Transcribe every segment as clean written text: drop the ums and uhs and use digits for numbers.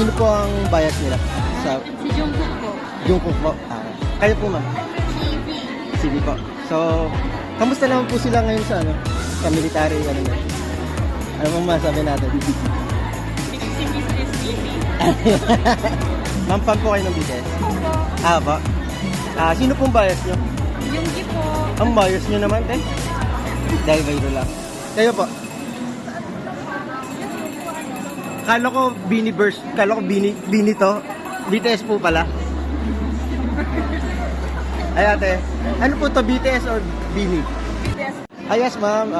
Sino po ang bias nila? Sa Si Jungkook po. Jungkook po. Kayo po, ma'am? CV po. So, kamusta naman po sila ngayon sa sa military, na? Ano pong masabi natin? Ma'am, fan po kayo ng BTS? Opo. Ba? Sino pong bias nyo? Jungkook po. Ang bias nyo naman, Dahil kayo lang. Kayo po? Kala ko Bini to. BTS po pala. Ay ate, ano po to, BTS or Bini? BTS. Yes ma'am,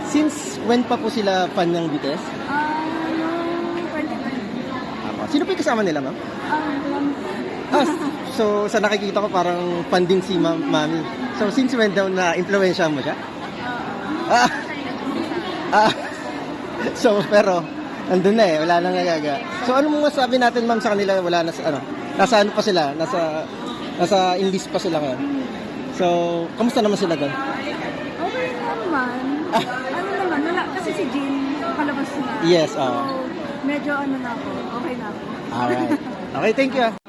since when pa po sila fan ng BTS? Noong 2020. Sino po yung kasama nila ma'am? Lang. So sa nakikita ko parang fan din si mami. So since when daw na-influensya mo siya? So pero nandun na wala nang nagaga. So ano mong masabi natin ma'am sa kanila? Wala na sa nasa ano pa sila? Nasa English pa sila ngayon. So kamusta naman sila doon? Okay naman. Ano naman, kasi si Jin palabas na. Yes, So, medyo na ako. Okay na ako. Alright. Okay, thank you.